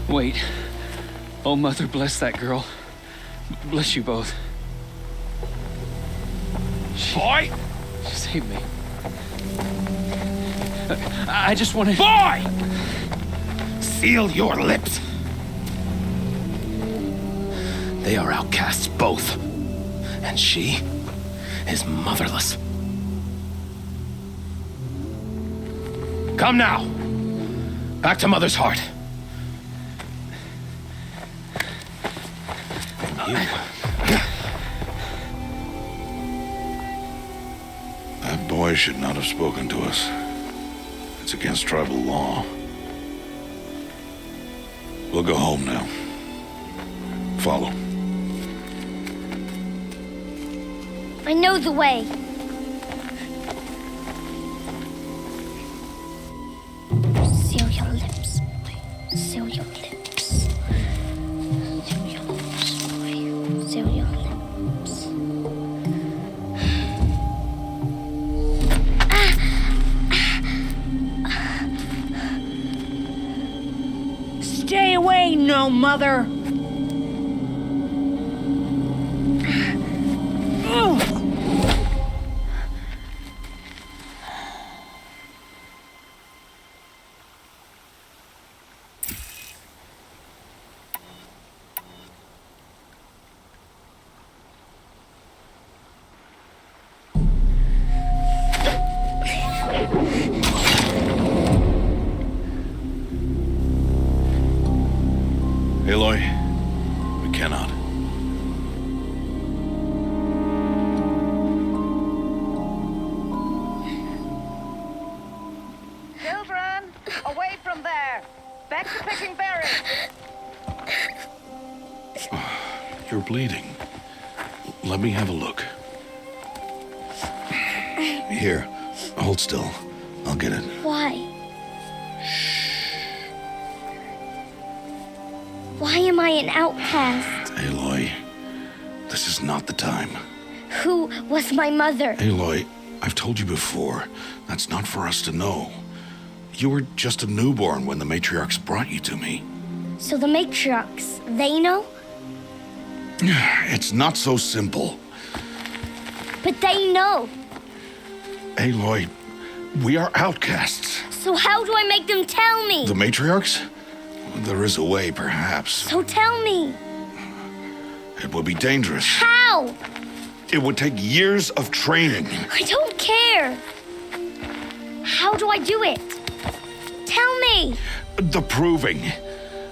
Wait. Oh, Mother, bless that girl. Bless you both. Boy! She saved me. I just want to... Boy! Seal your lips. They are outcasts, both. And she is motherless. Come now. Back to Mother's heart. And you... That boy should not have spoken to us. It's against tribal law. We'll go home now. Follow. I know the way. Seal your lips, boy. Seal your lips. Seal your lips, boy. Seal your lips. Stay away, no mother. Aloy, we cannot. Children, away from there. Back to picking berries. You're bleeding. Let me have a look. Here, hold still. I'll get it. Why? Why am I an outcast? Aloy, this is not the time. Who was my mother? Aloy, I've told you before, that's not for us to know. You were just a newborn when the matriarchs brought you to me. So the matriarchs, they know? It's not so simple. But they know. Aloy, we are outcasts. So how do I make them tell me? The matriarchs? There is a way, perhaps. So tell me. It would be dangerous. How? It would take years of training. I don't care. How do I do it? Tell me. The proving.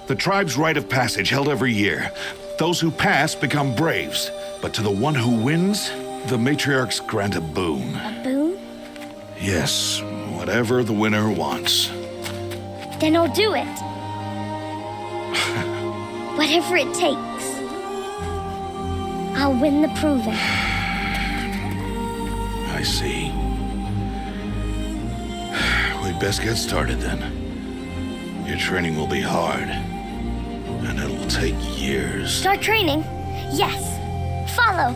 The tribe's rite of passage held every year. Those who pass become braves. But to the one who wins, the matriarchs grant a boon. A boon? Yes, whatever the winner wants. Then I'll do it. Whatever it takes. I'll win the proving. I see. We'd best get started then. Your training will be hard, and it'll take years. Start training? Yes. Follow.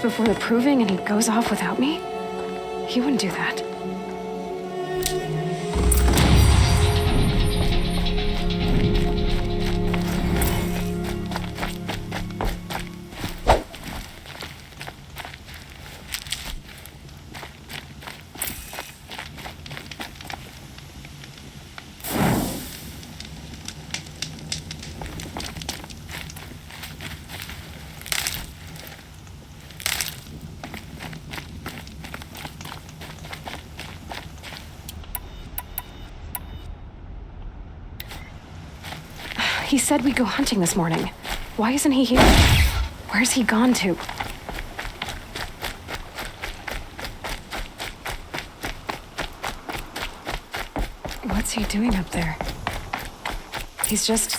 before the proving and he goes off without me? He wouldn't do that. He said we'd go hunting this morning. Why isn't he here? Where's he gone to? What's he doing up there? He's just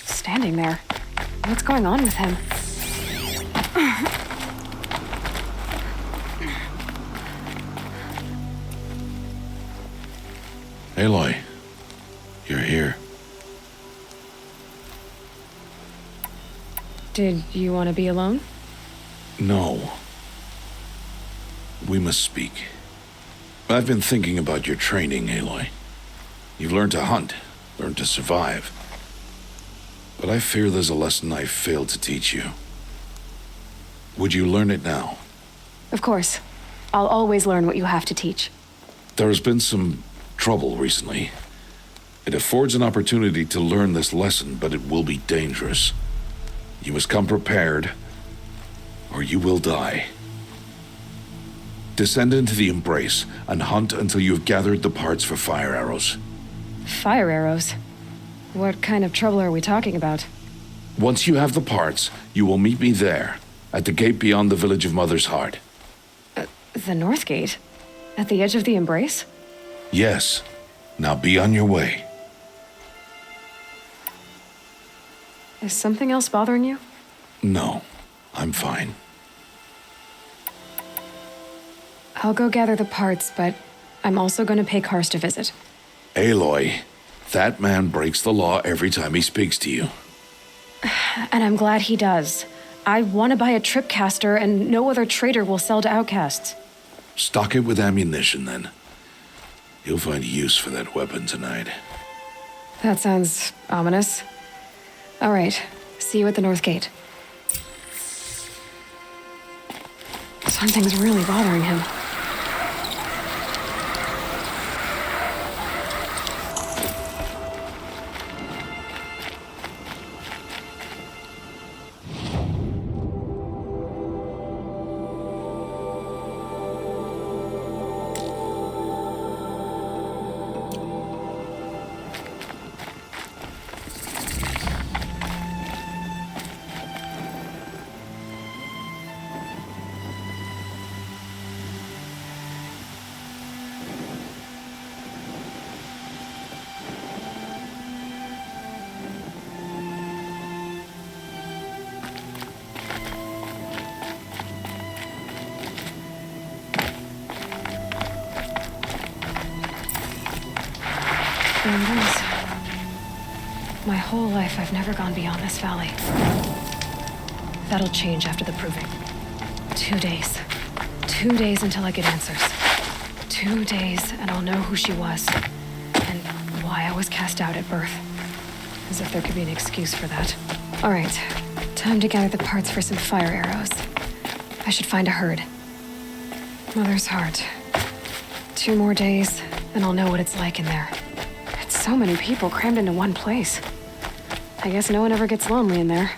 standing there. What's going on with him? Aloy, you're here. Did you want to be alone? No. We must speak. I've been thinking about your training, Aloy. You've learned to hunt, learned to survive. But I fear there's a lesson I've failed to teach you. Would you learn it now? Of course. I'll always learn what you have to teach. There has been some trouble recently. It affords an opportunity to learn this lesson, but it will be dangerous. You must come prepared, or you will die. Descend into the embrace and hunt until you have gathered the parts for fire arrows. Fire arrows? What kind of trouble are we talking about? Once you have the parts, you will meet me there, at the gate beyond the village of Mother's Heart. The North Gate? At the edge of the embrace? Yes. Now be on your way. Is something else bothering you? No, I'm fine. I'll go gather the parts, but I'm also going to pay Karst a visit. Aloy, that man breaks the law every time he speaks to you. And I'm glad he does. I want to buy a tripcaster, and no other trader will sell to outcasts. Stock it with ammunition, then. You'll find use for that weapon tonight. That sounds ominous. All right, see you at the North Gate. Something's really bothering him. My whole life, I've never gone beyond this valley. That'll change after the proving. 2 days. 2 days until I get answers. 2 days, and I'll know who she was. And why I was cast out at birth. As if there could be an excuse for that. All right, time to gather the parts for some fire arrows. I should find a herd. Mother's Heart. 2 more days, and I'll know what it's like in there. It's so many people crammed into one place. I guess no one ever gets lonely in there.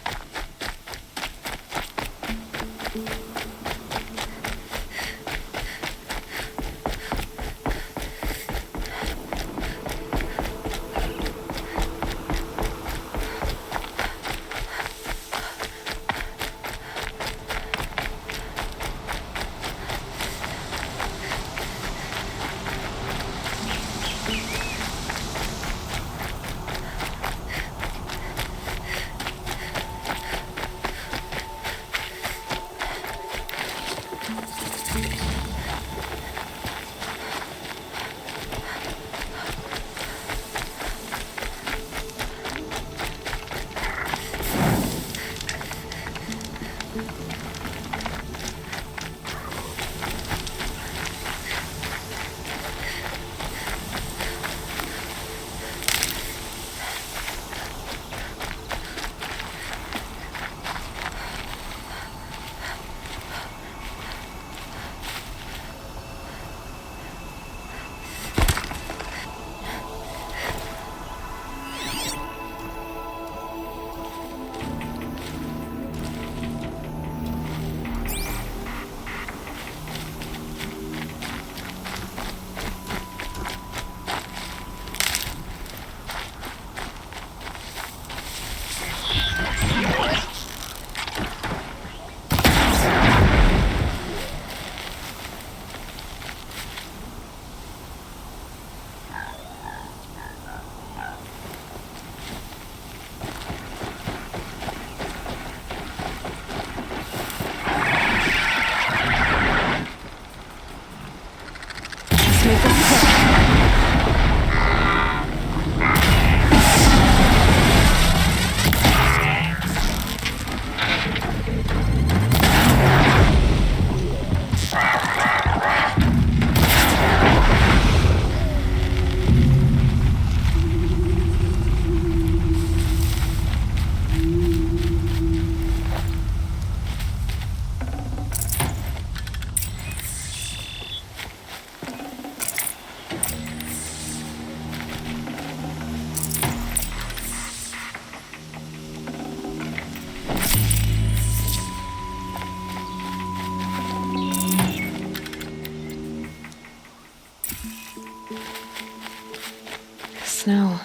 snow.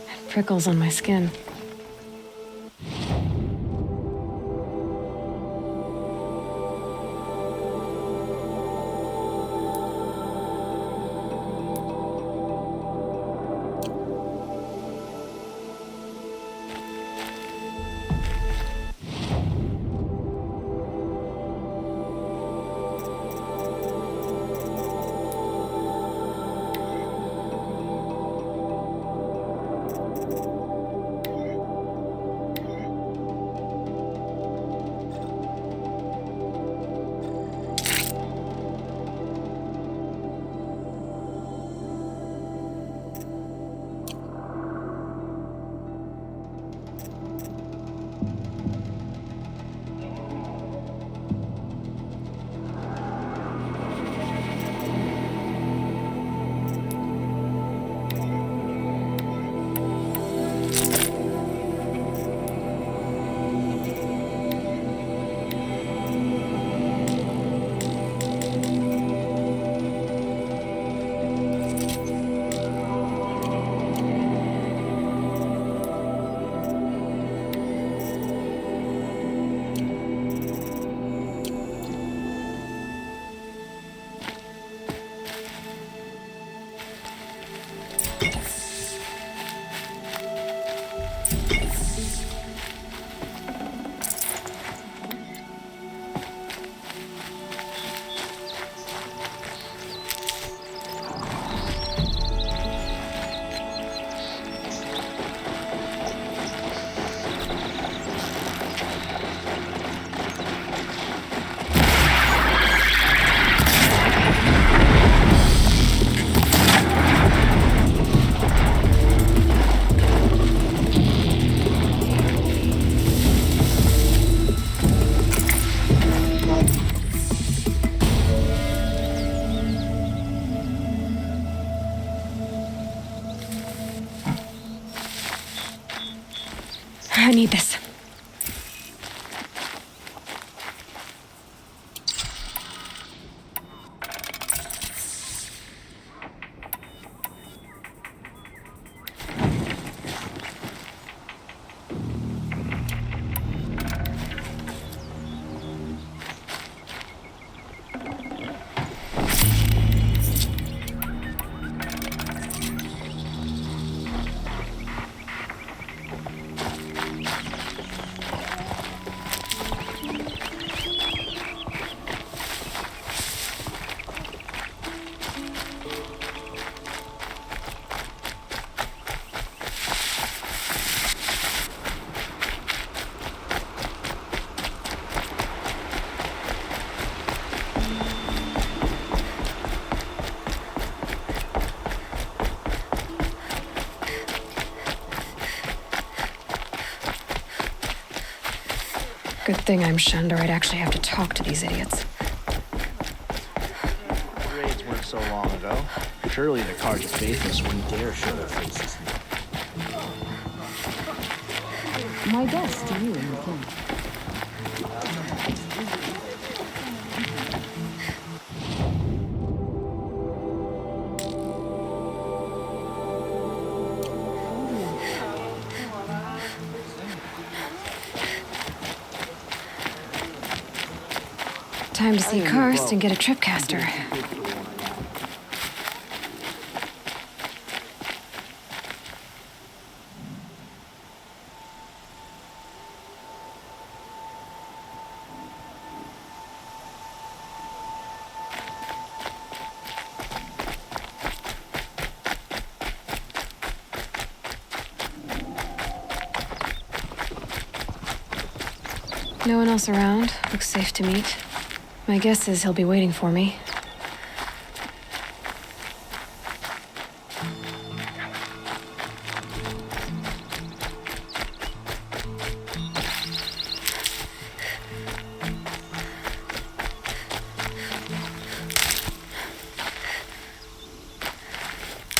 It prickles on my skin. I need this. Good thing I'm shunned, or I'd actually have to talk to these idiots. Raids weren't so long ago. Surely the Cards of Faithless wouldn't dare show their faces. My guess to you in the camp. Time to see Karst and get a tripcaster. No one else around. Looks safe to meet. My guess is he'll be waiting for me.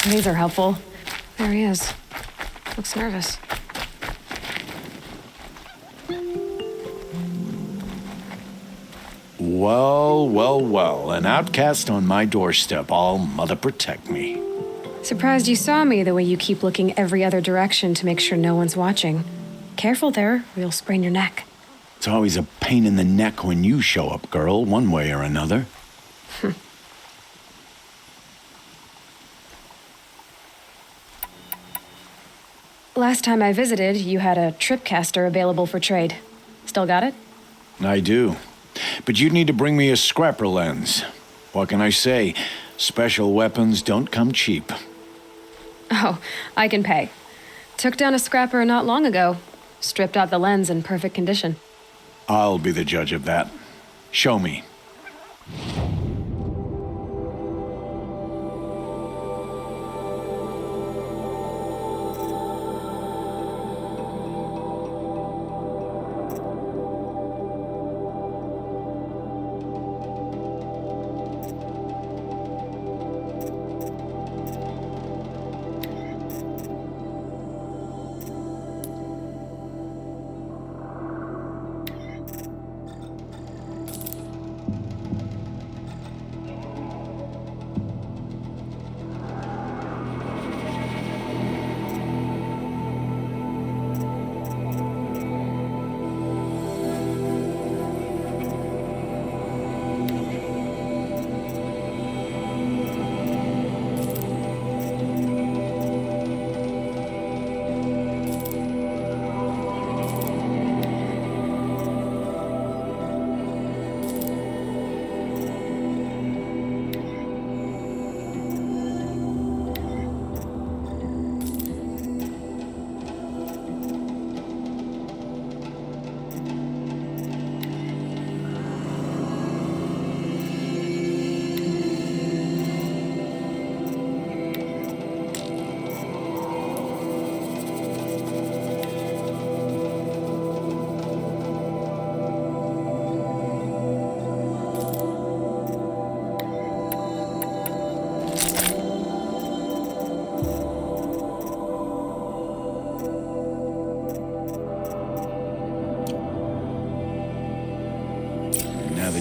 These are helpful. There he is. Looks nervous. Well, well, well. An outcast on my doorstep. All mother protect me. Surprised you saw me the way you keep looking every other direction to make sure no one's watching. Careful there, or you'll sprain your neck. It's always a pain in the neck when you show up, girl, one way or another. Last time I visited, you had a tripcaster available for trade. Still got it? I do. But you'd need to bring me a scrapper lens. What can I say? Special weapons don't come cheap. Oh, I can pay. Took down a scrapper not long ago. Stripped out the lens in perfect condition. I'll be the judge of that. Show me.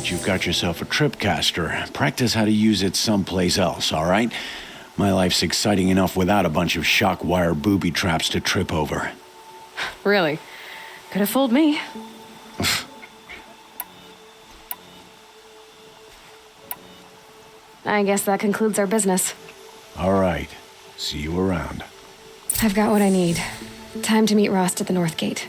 You've got yourself a tripcaster. Practice how to use it someplace else, all right? My life's exciting enough without a bunch of shock wire booby traps to trip over. Really? Could have fooled me. I guess that concludes our business. All right. See you around. I've got what I need. Time to meet Rost at the North Gate.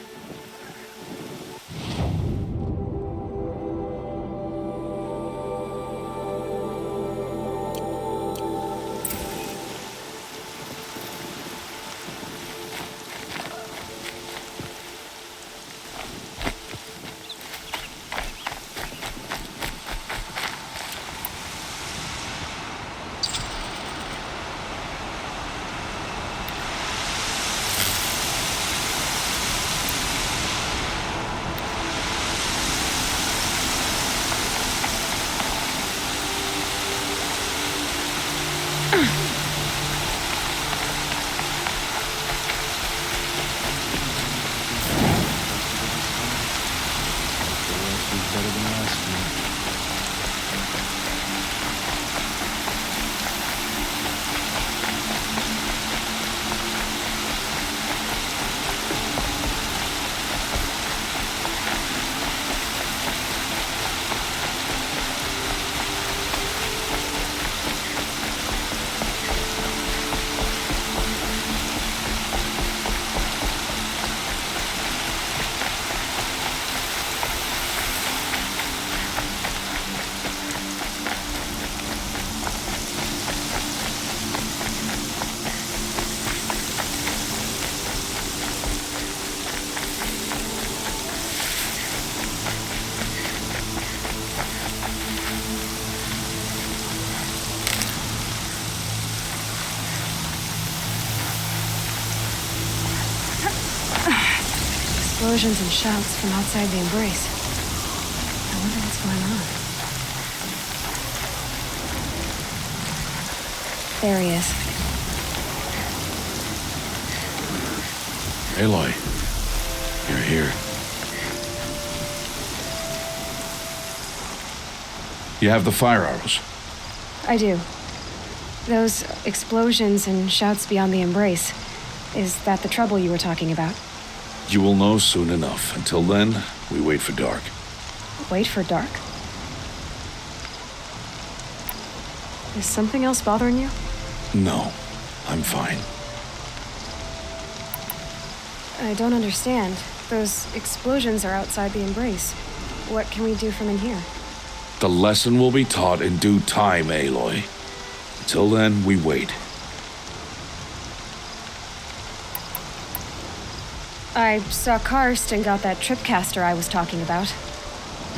Explosions and shouts from outside the embrace. I wonder what's going on. There he is. Aloy, you're here. You have the fire arrows. I do. Those explosions and shouts beyond the embrace. Is that the trouble you were talking about? You will know soon enough. Until then, we wait for dark. Wait for dark? Is something else bothering you? No, I'm fine. I don't understand. Those explosions are outside the embrace. What can we do from in here? The lesson will be taught in due time, Aloy. Until then, we wait. I saw Karst and got that tripcaster I was talking about.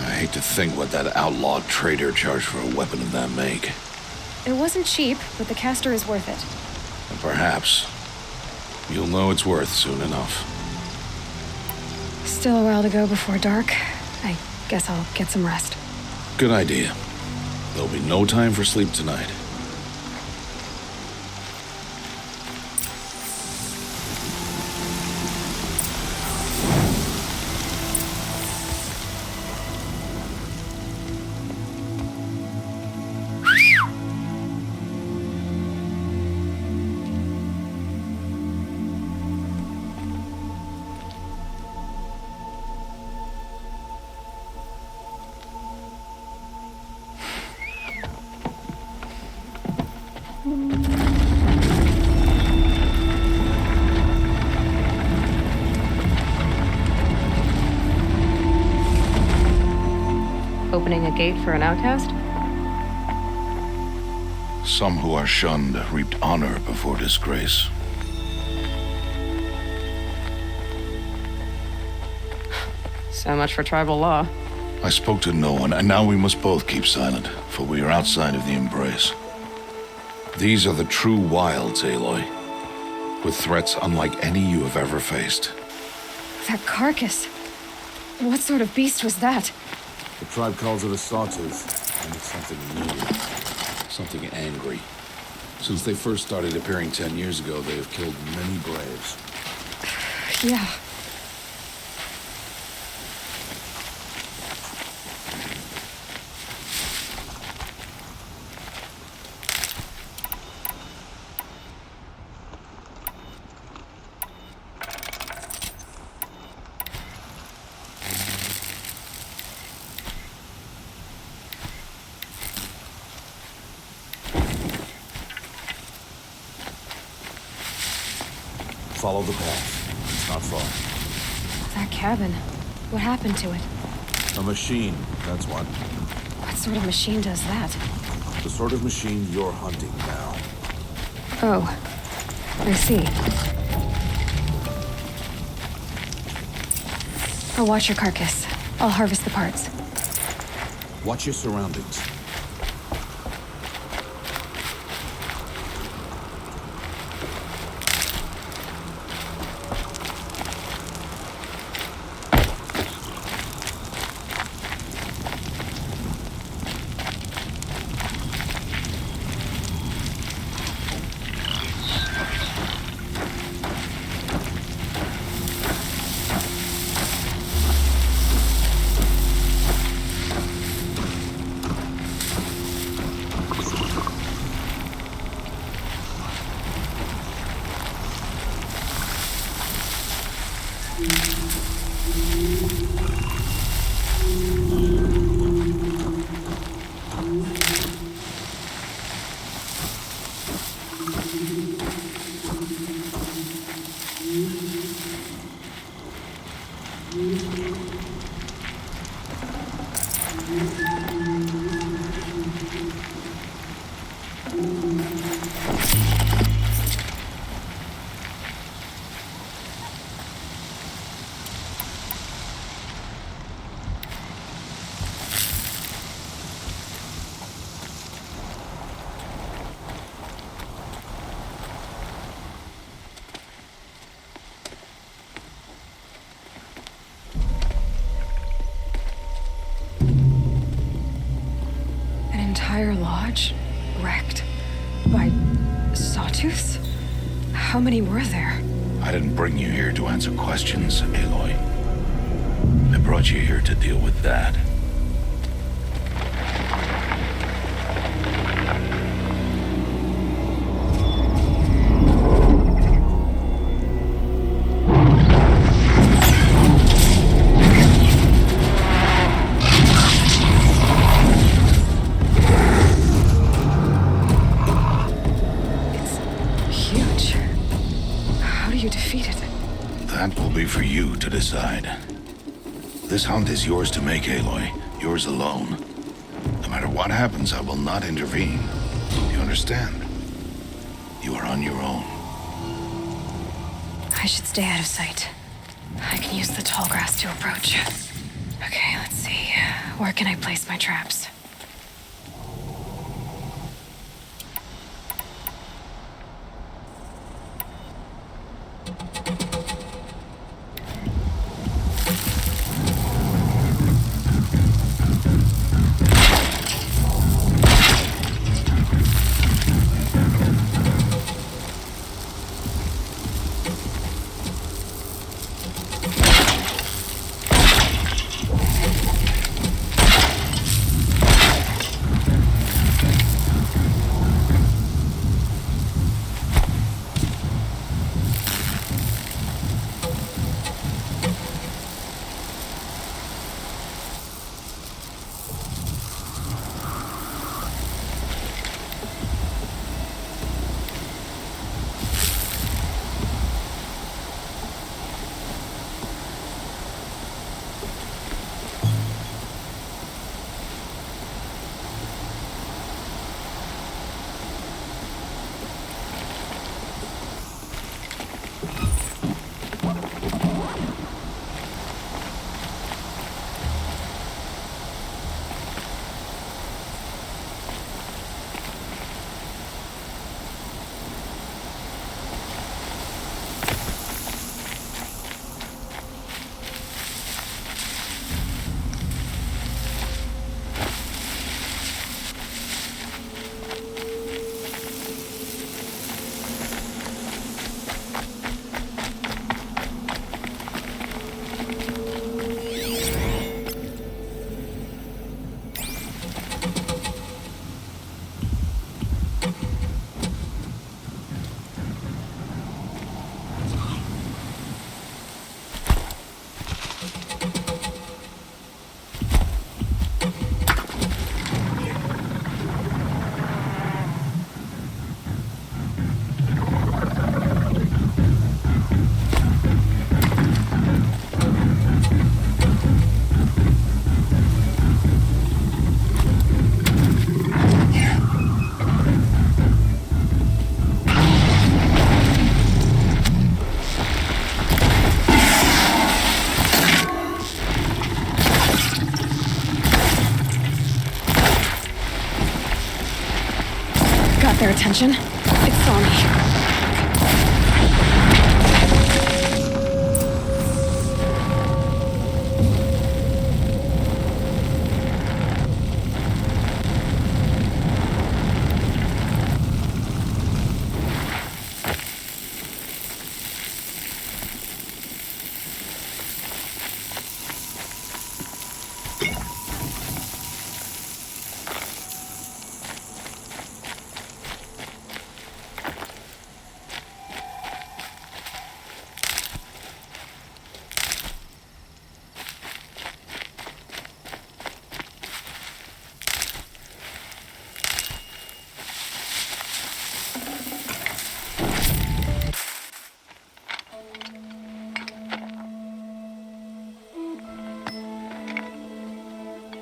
I hate to think what that outlawed trader charged for a weapon of that make. It wasn't cheap, but the caster is worth it. And perhaps you'll know it's worth soon enough. Still a while to go before dark. I guess I'll get some rest. Good idea. There'll be no time for sleep tonight. Opening a gate for an outcast? Some who are shunned reaped honor before disgrace. So much for tribal law. I spoke to no one, and now we must both keep silent, for we are outside of the embrace. These are the true wilds, Aloy, with threats unlike any you have ever faced. That carcass. What sort of beast was that? The tribe calls it a sawtooth, and it's something new, something angry. Since they first started appearing 10 years ago, they have killed many braves. Yeah. Follow the path. It's not far. That cabin. What happened to it? A machine, that's what. What sort of machine does that? The sort of machine you're hunting now. Oh, I see. I'll watch your carcass. I'll harvest the parts. Watch your surroundings. Entire lodge wrecked by sawtooths? How many were there? I didn't bring you here to answer questions, Aloy. I brought you here to deal with that. That will be for you to decide. This hunt is yours to make, Aloy. Yours alone. No matter what happens, I will not intervene. You understand? You are on your own. I should stay out of sight. I can use the tall grass to approach. Okay, let's see. Where can I place my traps? Their attention. It saw me.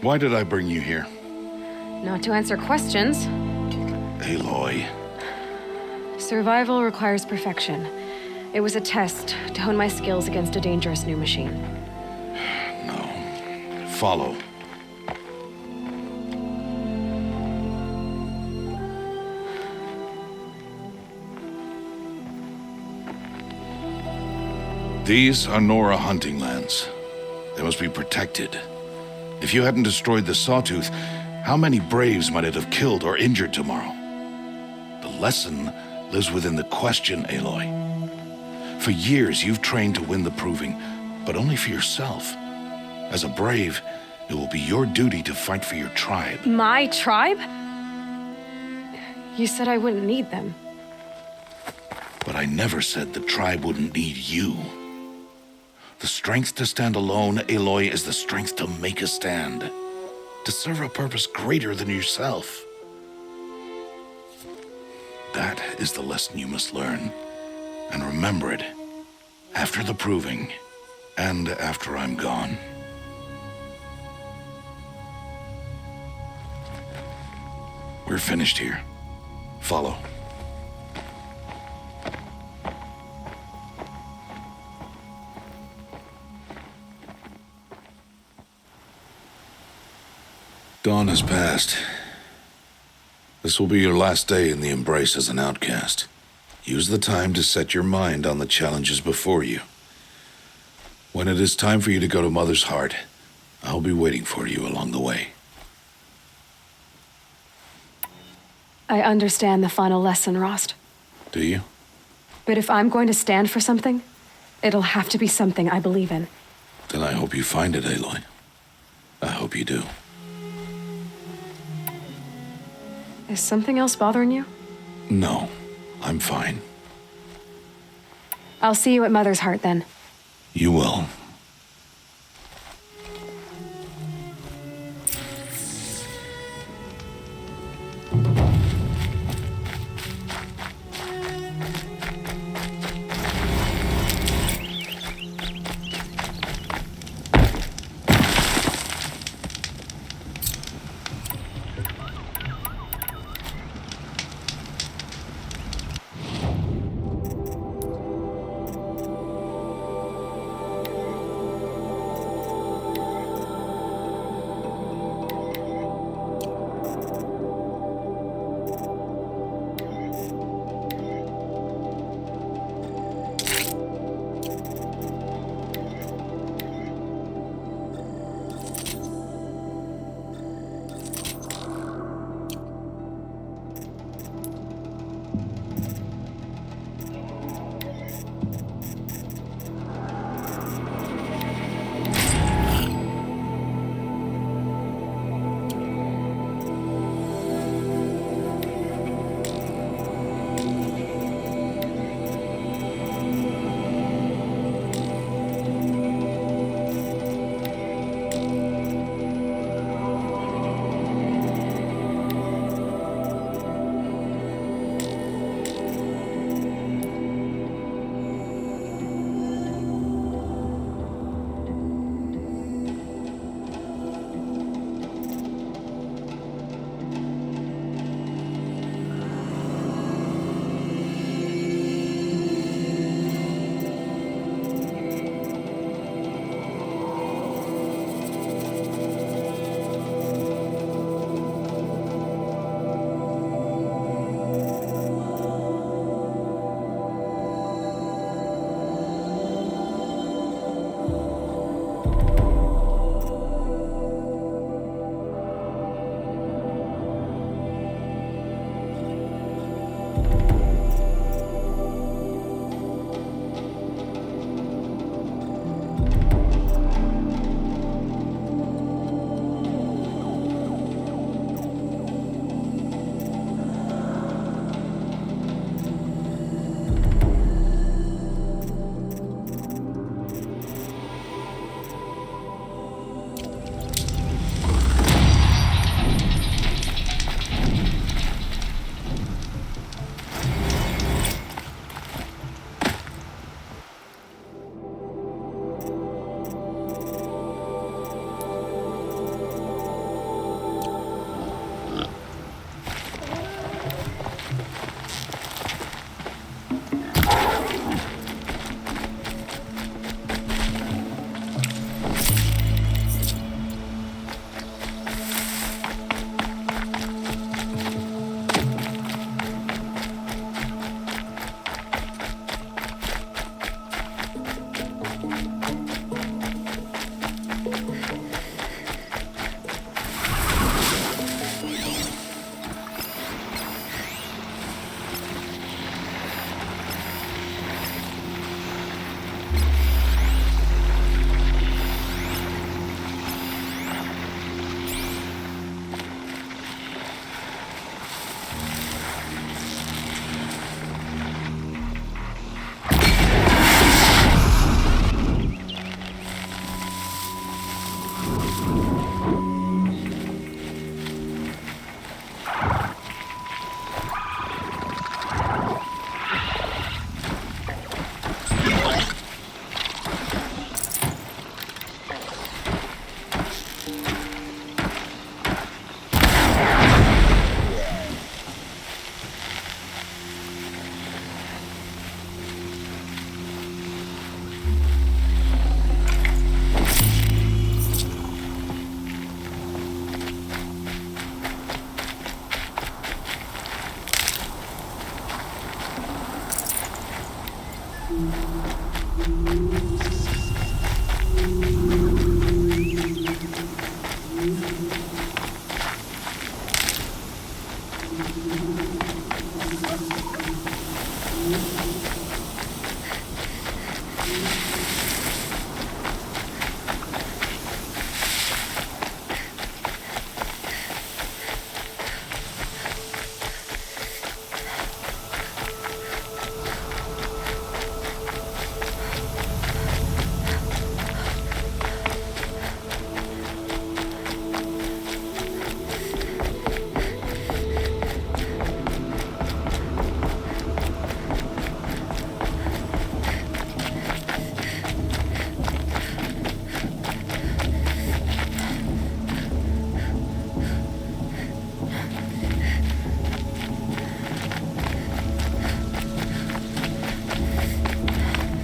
Why did I bring you here? Not to answer questions. Aloy. Survival requires perfection. It was a test to hone my skills against a dangerous new machine. No. Follow. These are Nora hunting lands. They must be protected. If you hadn't destroyed the Sawtooth, how many Braves might it have killed or injured tomorrow? The lesson lives within the question, Aloy. For years, you've trained to win the Proving, but only for yourself. As a Brave, it will be your duty to fight for your tribe. My tribe? You said I wouldn't need them. But I never said the tribe wouldn't need you. The strength to stand alone, Aloy, is the strength to make a stand. To serve a purpose greater than yourself. That is the lesson you must learn. And remember it After the proving, and after I'm gone. We're finished here. Follow. Dawn has passed. This will be your last day in the embrace as an outcast. Use the time to set your mind on the challenges before you. When it is time for you to go to Mother's Heart, I'll be waiting for you along the way. I understand the final lesson, Rost. Do you? But if I'm going to stand for something, it'll have to be something I believe in. Then I hope you find it, Aloy. I hope you do. Is something else bothering you? No, I'm fine. I'll see you at Mother's Heart then. You will.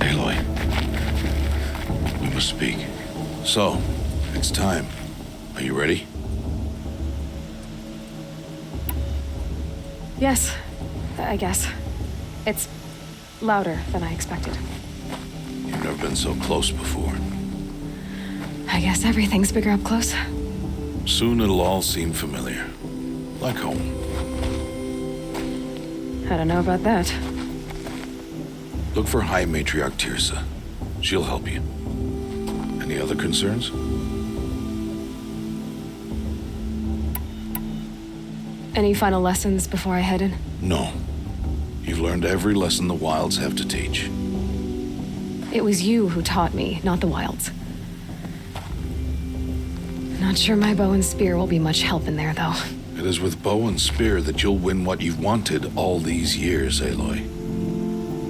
Aloy, we must speak. So, it's time. Are you ready? Yes, I guess. It's louder than I expected. You've never been so close before. I guess everything's bigger up close. Soon it'll all seem familiar. Like home. I don't know about that. Look for High Matriarch Tirsa. She'll help you. Any other concerns? Any final lessons before I head in? No. You've learned every lesson the Wilds have to teach. It was you who taught me, not the Wilds. Not sure my bow and spear will be much help in there, though. It is with bow and spear that you'll win what you've wanted all these years, Aloy.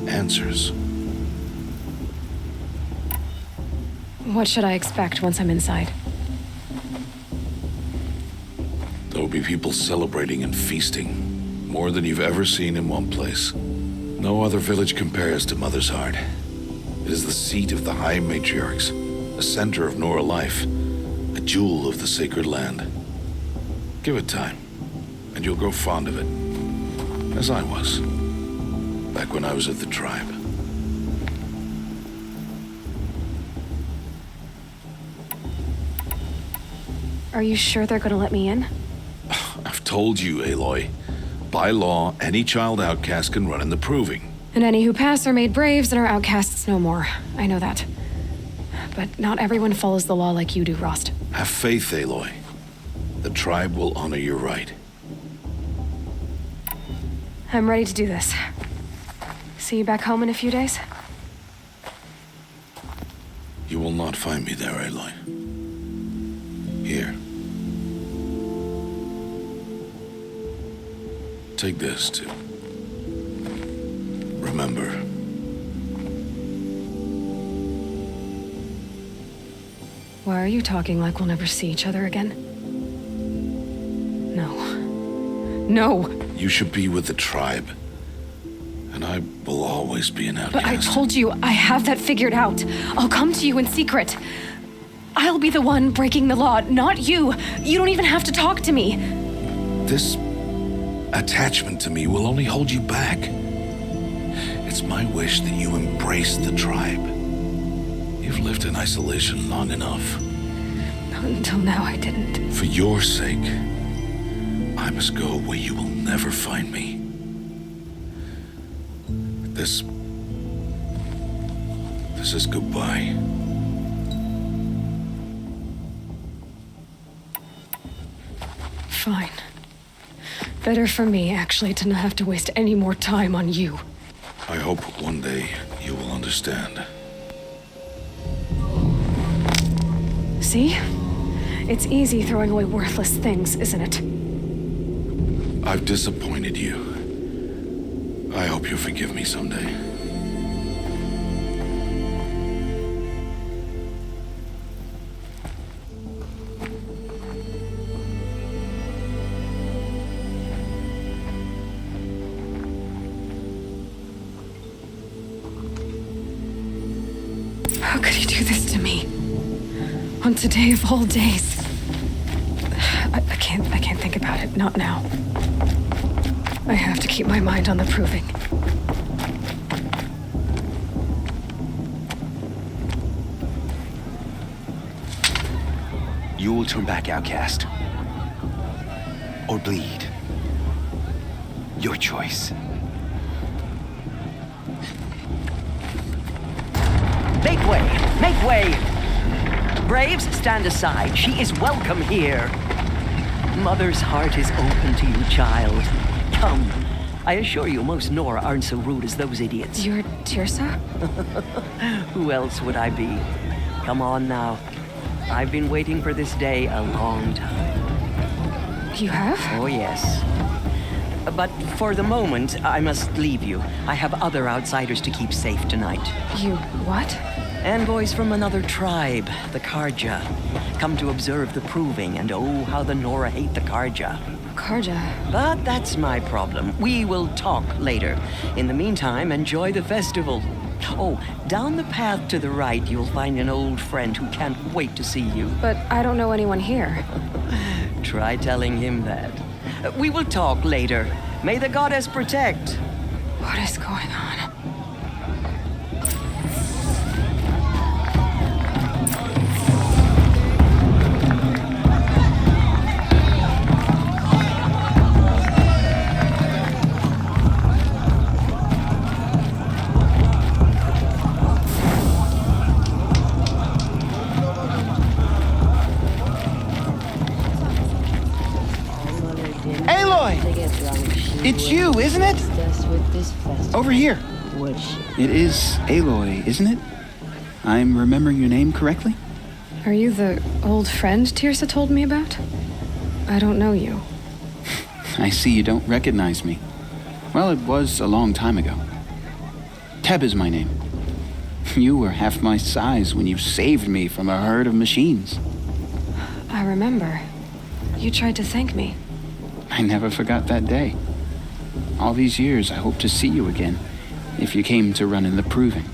Answers. What should I expect once I'm inside? There will be people celebrating and feasting. More than you've ever seen in one place. No other village compares to Mother's Heart. It is the seat of the High Matriarchs, a center of Nora life, a jewel of the sacred land. Give it time, and you'll grow fond of it. As I was, back when I was at the tribe. Are you sure they're gonna let me in? I've told you, Aloy. By law, any child outcast can run in the proving. And any who pass are made braves and are outcasts no more. I know that. But not everyone follows the law like you do, Rost. Have faith, Aloy. The tribe will honor your right. I'm ready to do this. See you back home in a few days? You will not find me there, Aloy. Here. Take this, too. Remember. Why are you talking like we'll never see each other again? No. No! You should be with the tribe. And I will always be an outcast. But I told you, I have that figured out. I'll come to you in secret. I'll be the one breaking the law, not you. You don't even have to talk to me. This attachment to me will only hold you back. It's my wish that you embrace the tribe. You've lived in isolation long enough. Until now, I didn't. For your sake, I must go where you will never find me. This is goodbye. Fine. Better for me, actually, to not have to waste any more time on you. I hope one day you will understand. See? It's easy throwing away worthless things, isn't it? I've disappointed you. I hope you'll forgive me someday. How could you do this to me? On today of all days. I can't think about it. Not now. I have to keep my mind on the proving. You will turn back outcast. Or bleed. Your choice. Make way! Make way! Braves, stand aside. She is welcome here. Mother's heart is open to you, child. Come. I assure you, most Nora aren't so rude as those idiots. You're Tirsa? Who else would I be? Come on now. I've been waiting for this day a long time. You have? Oh, yes. But for the moment, I must leave you. I have other outsiders to keep safe tonight. You what? Envoys from another tribe, the Karja. Come to observe the proving, and oh, how the Nora hate the Karja. Karja? But that's my problem. We will talk later. In the meantime, enjoy the festival. Oh, down the path to the right, you'll find an old friend who can't wait to see you. But I don't know anyone here. Try telling him that. We will talk later. May the goddess protect. What is going on? Aloy! It's you, isn't it? Over here. It is Aloy, isn't it? I'm remembering your name correctly? Are you the old friend Tirsa told me about? I don't know you. I see you don't recognize me. Well, it was a long time ago. Teb is my name. You were half my size when you saved me from a herd of machines. I remember. You tried to thank me. I never forgot that day. All these years, I hope to see you again, if you came to run in the proving.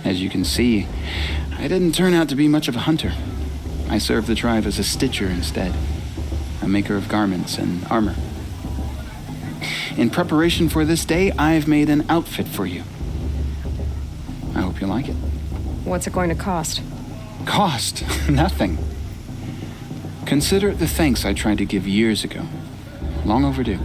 As you can see, I didn't turn out to be much of a hunter. I served the tribe as a stitcher instead, a maker of garments and armor. In preparation for this day, I've made an outfit for you. I hope you like it. What's it going to cost? Cost? Nothing. Consider it the thanks I tried to give years ago. Long overdue.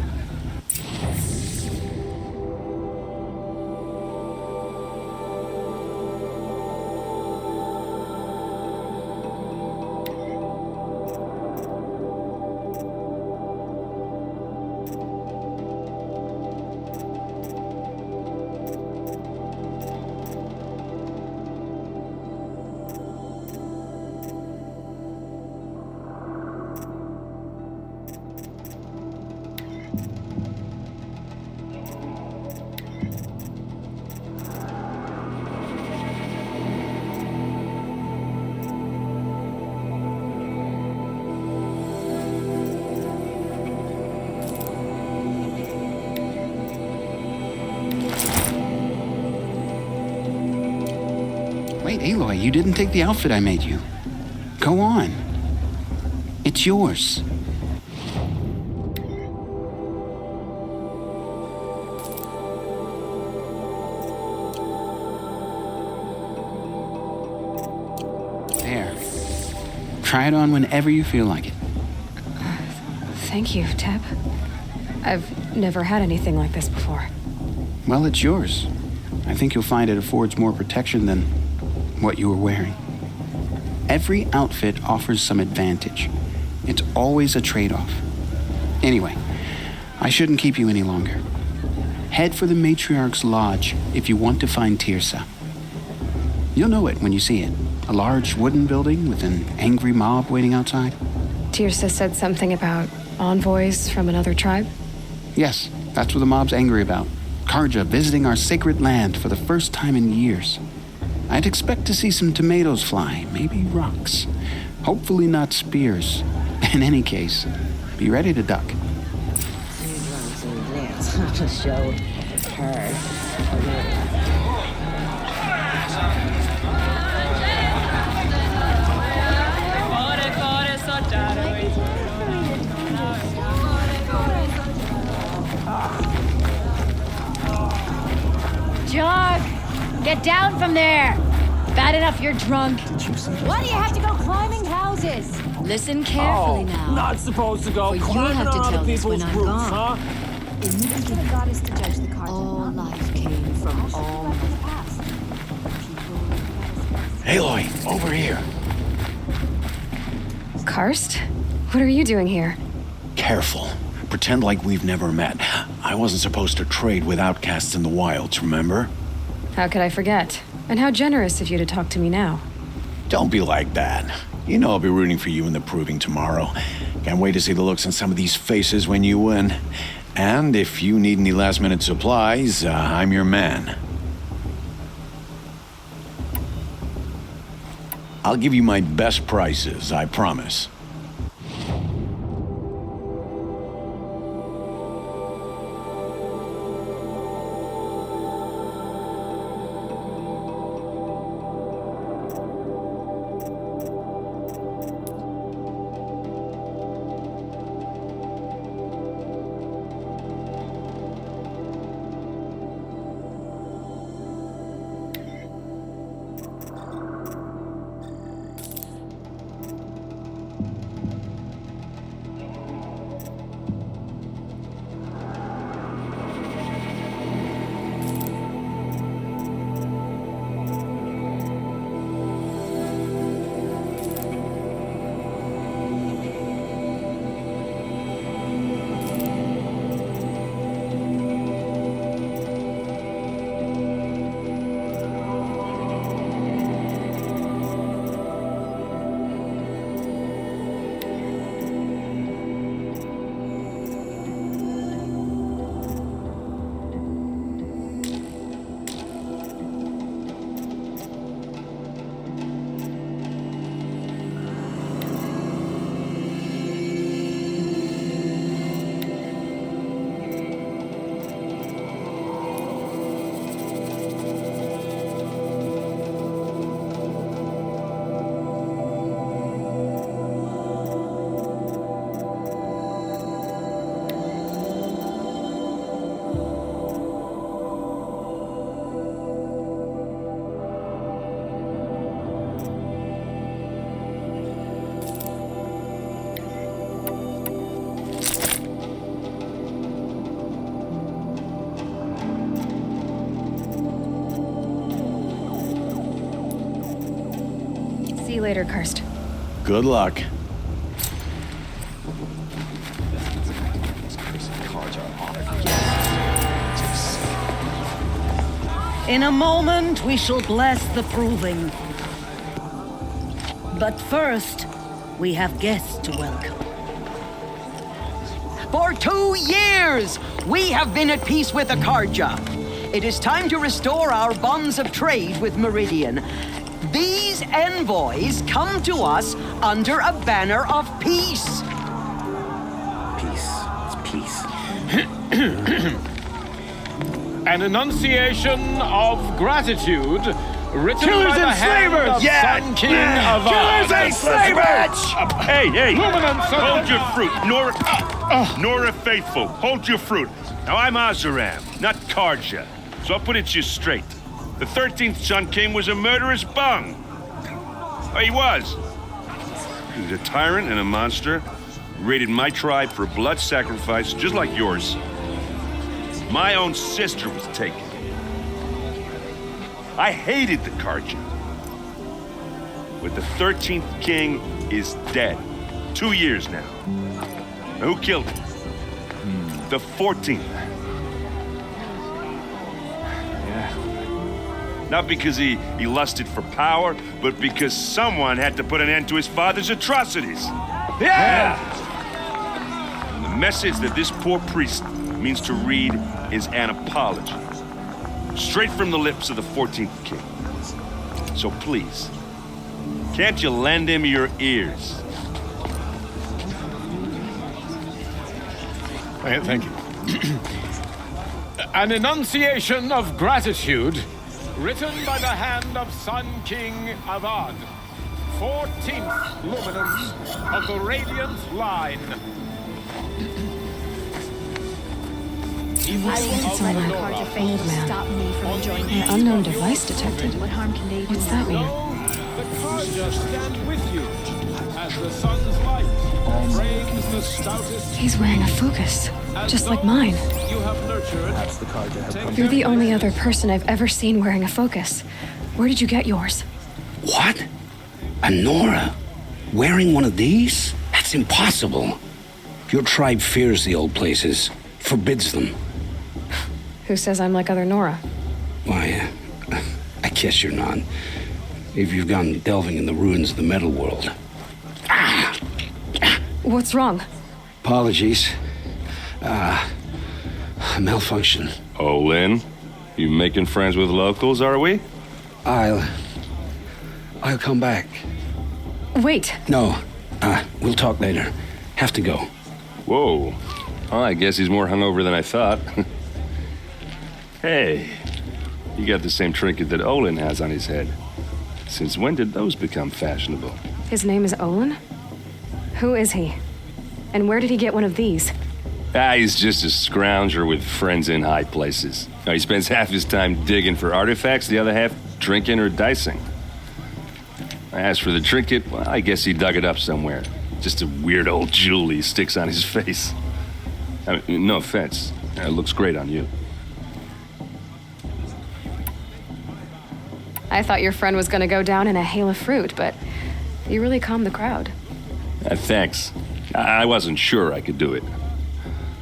Wait, Aloy, you didn't take the outfit I made you. Go on. It's yours. There. Try it on whenever you feel like it. Thank you, Teb. I've never had anything like this before. Well, it's yours. I think you'll find it affords more protection than what you were wearing. Every outfit offers some advantage. It's always a trade-off. Anyway, I shouldn't keep you any longer. Head for the Matriarch's Lodge if you want to find Tirsa. You'll know it when you see it. A large wooden building with an angry mob waiting outside. Tirsa said something about envoys from another tribe? Yes, that's what the mob's angry about. Karja visiting our sacred land for the first time in years. I'd expect to see some tomatoes fly, maybe rocks. Hopefully not spears. In any case, be ready to duck. To show her. Jog! Get down from there! Bad enough you're drunk. Why do you have to go climbing houses? Listen carefully now. Not supposed to go Or you'll climbing have to on tell other this when people's I'm roofs, gone. huh? The goddess to judge the cards. All life came from all. Aloy, over here. Karst? What are you doing here? Careful. Pretend like we've never met. I wasn't supposed to trade with outcasts in the wilds, remember? How could I forget? And how generous of you to talk to me now. Don't be like that. You know I'll be rooting for you in the proving tomorrow. Can't wait to see the looks on some of these faces when you win. And if you need any last-minute supplies, I'm your man. I'll give you my best prices, I promise. See you later, Karst. Good luck. In a moment, we shall bless the proving. But first, we have guests to welcome. For 2 years, we have been at peace with Akarja. It is time to restore our bonds of trade with Meridian. These envoys come to us under a banner of peace. Peace. It's peace. An enunciation of gratitude written Killers by the and hand slavers! of Yeah! Sun King Yeah! of Killers and slavers! Hey! Luminance of Hold the- your fruit. Nora Faithful, hold your fruit. Now, I'm Azaram, not Karja, so I'll put it to you straight. The 13th Sun King was a murderous bung. Oh, he was. He was a tyrant and a monster. Raided my tribe for blood sacrifice, just like yours. My own sister was taken. I hated the Karja. But the 13th king is dead. 2 years now. Now, who killed him? The 14th. Not because he lusted for power, but because someone had to put an end to his father's atrocities. Yeah! And the message that this poor priest means to read is an apology. Straight from the lips of the 14th king. So please, can't you lend him your ears? Thank you. An enunciation of gratitude written by the hand of Sun King Avad, 14th luminance of the Radiant Line. It's on my Carja old failed to man. stop me from enjoying An unknown device detected. What harm can they do? What's that mean? The Carja stand with you as the sun's light frames the stoutest. He's wearing a focus, just like mine. You have nurtured. Perhaps the Carja have come. You're the only other person I've ever seen wearing a focus. Where did you get yours? What? A Nora? Wearing one of these? That's impossible. Your tribe fears the old places, forbids them. Who says I'm like other Nora? Why, I guess you're not. If you've gone delving in the ruins of the metal world. What's wrong? Apologies. Malfunction. Oh, Lynn? You making friends with locals, are we? I'll come back. Wait. No, we'll talk later. Have to go. Whoa. Oh, I guess he's more hungover than I thought. Hey, you got the same trinket that Olin has on his head. Since when did those become fashionable? His name is Olin? Who is he? And where did he get one of these? He's just a scrounger with friends in high places. Now, he spends half his time digging for artifacts, the other half drinking or dicing. As for the trinket, well, I guess he dug it up somewhere. Just a weird old jewel he sticks on his face. I mean, no offense. It looks great on you. I thought your friend was gonna go down in a hail of fruit, but you really calmed the crowd. Thanks. I wasn't sure I could do it.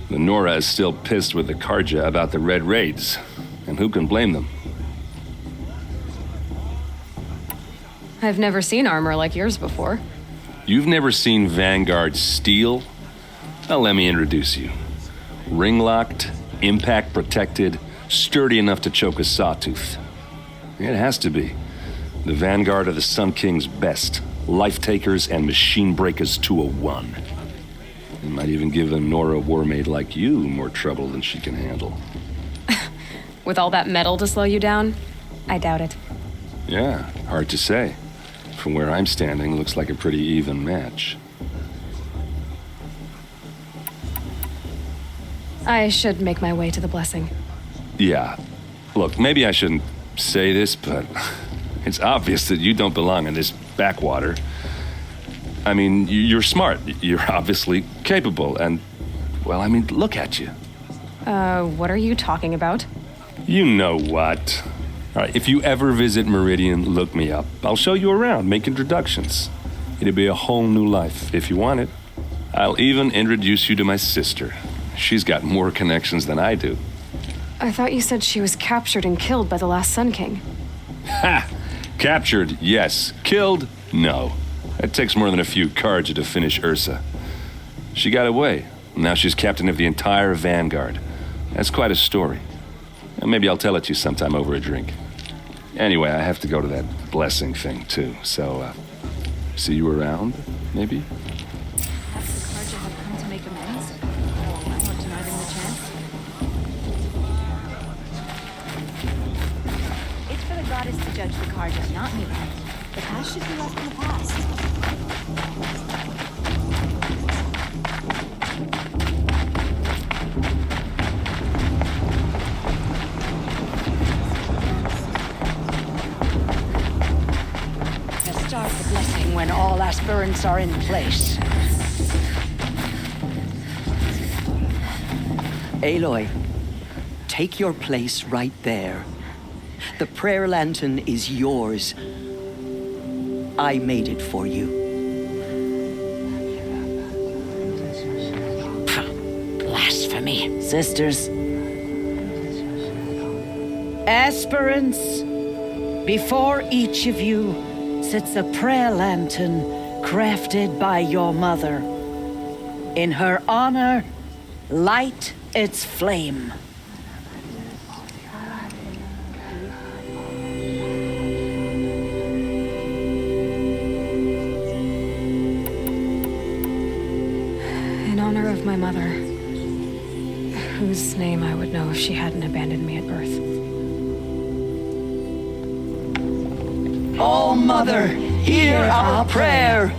The Nora is still pissed with the Carja about the Red Raids, and who can blame them? I've never seen armor like yours before. You've never seen Vanguard steel? Well, let me introduce you. Ring-locked, impact-protected, sturdy enough to choke a sawtooth. It has to be. The Vanguard are the Sun King's best. Life-takers and machine breakers to a one. It might even give a Nora warmaid like you more trouble than she can handle. With all that metal to slow you down? I doubt it. Yeah, hard to say. From where I'm standing, looks like a pretty even match. I should make my way to the blessing. Yeah. Look, maybe I shouldn't say this, but it's obvious that you don't belong in this backwater. I mean, you're smart. You're obviously capable, and, well, I mean, look at you. What are you talking about? You know what. All right, if you ever visit Meridian, look me up. I'll show you around, make introductions. It'll be a whole new life, if you want it. I'll even introduce you to my sister. She's got more connections than I do. I thought you said she was captured and killed by the last Sun King. Ha! Captured, yes. Killed, no. It takes more than a few Carja to finish Ursa. She got away. Now she's captain of the entire Vanguard. That's quite a story. And maybe I'll tell it to you sometime over a drink. Anyway, I have to go to that blessing thing, too. So, see you around, maybe? Perhaps the Carja have come to make amends? I won't deny them the chance. It's for the goddess to judge the Carja, not me. The past should be left in the past. Start the blessing when all aspirants are in place. Aloy, take your place right there. The prayer lantern is yours. I made it for you. Blasphemy. Sisters. Aspirants, before each of you sits a prayer lantern crafted by your mother. In her honor, light its flame. In honor of my mother, whose name I would know if she hadn't abandoned me at birth. Oh, Mother, hear our prayer.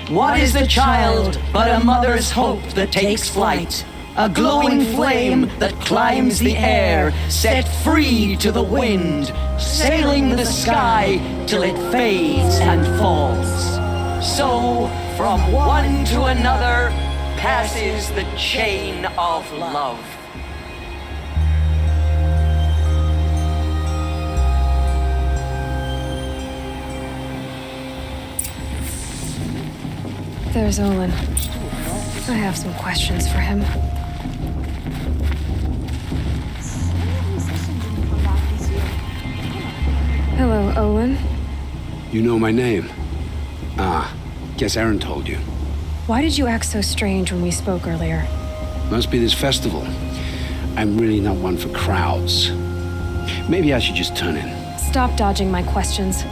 What is the child but a mother's hope that takes flight? A glowing flame that climbs the air, set free to the wind, sailing the sky till it fades and falls. So, from one to another, passes the chain of love. There's Olin. I have some questions for him. Hello, Olin. You know my name? Ah, guess Aaron told you. Why did you act so strange when we spoke earlier? Must be this festival. I'm really not one for crowds. Maybe I should just turn in. Stop dodging my questions.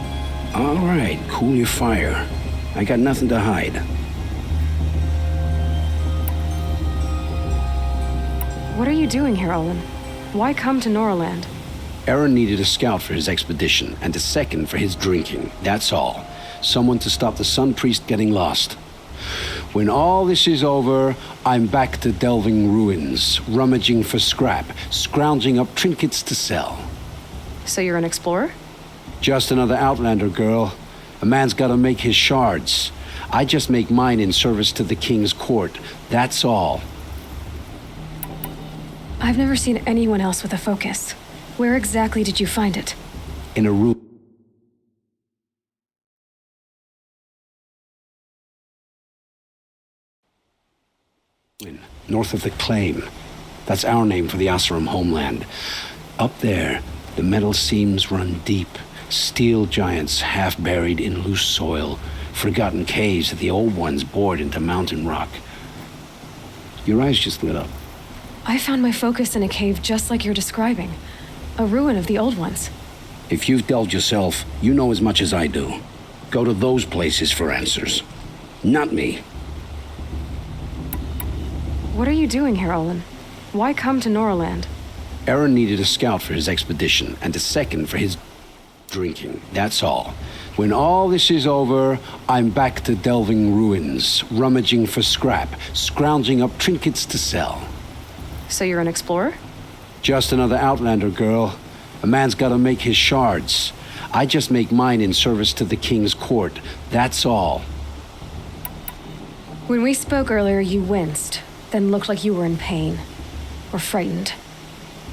All right, cool your fire. I got nothing to hide. What are you doing here, Olin? Why come to Noraland? Aaron needed a scout for his expedition, and a second for his drinking. That's all. Someone to stop the Sun Priest getting lost. When all this is over, I'm back to delving ruins, rummaging for scrap, scrounging up trinkets to sell. So you're an explorer? Just another Outlander, girl. A man's gotta make his shards. I just make mine in service to the King's court. That's all. I've never seen anyone else with a focus. Where exactly did you find it? In a room. North of the Claim. That's our name for the Oseram homeland. Up there, the metal seams run deep. Steel giants half buried in loose soil. Forgotten caves that the old ones bored into mountain rock. Your eyes just lit up. I found my focus in a cave just like you're describing. A ruin of the old ones. If you've delved yourself, you know as much as I do. Go to those places for answers. Not me. What are you doing here, Olin? Why come to Noraland? Aaron needed a scout for his expedition, and a second for his drinking. That's all. When all this is over, I'm back to delving ruins, rummaging for scrap, scrounging up trinkets to sell. So you're an explorer? Just another Outlander, girl. A man's gotta make his shards. I just make mine in service to the King's court. That's all. When we spoke earlier, you winced, then looked like you were in pain. Or frightened.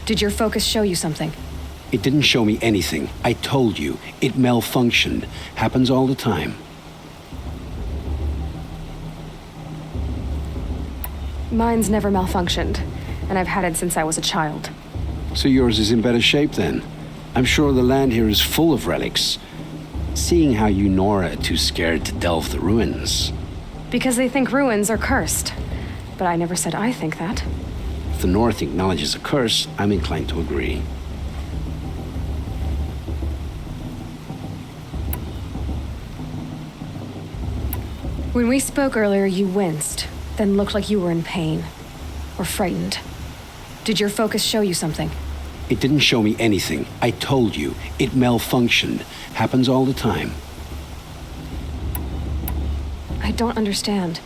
Did your focus show you something? It didn't show me anything. I told you. It malfunctioned. Happens all the time. Mine's never malfunctioned, and I've had it since I was a child. So yours is in better shape then. I'm sure the land here is full of relics. Seeing how you Nora are too scared to delve the ruins. Because they think ruins are cursed. But I never said I think that. If the North acknowledges a curse, I'm inclined to agree. When we spoke earlier, you winced, then looked like you were in pain. Or frightened. Did your focus show you something? It didn't show me anything. I told you. It malfunctioned. Happens all the time. I don't understand.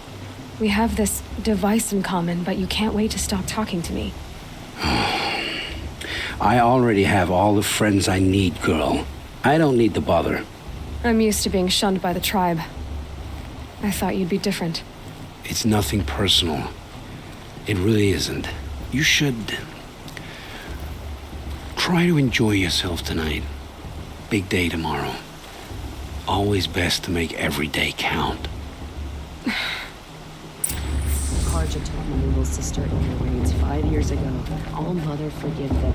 We have this device in common, but you can't wait to stop talking to me. I already have all the friends I need, girl. I don't need to bother. I'm used to being shunned by the tribe. I thought you'd be different. It's nothing personal. It really isn't. You should try to enjoy yourself tonight. Big day tomorrow. Always best to make every day count. Karja took my little sister in the raids 5 years ago. All Mother forgive them.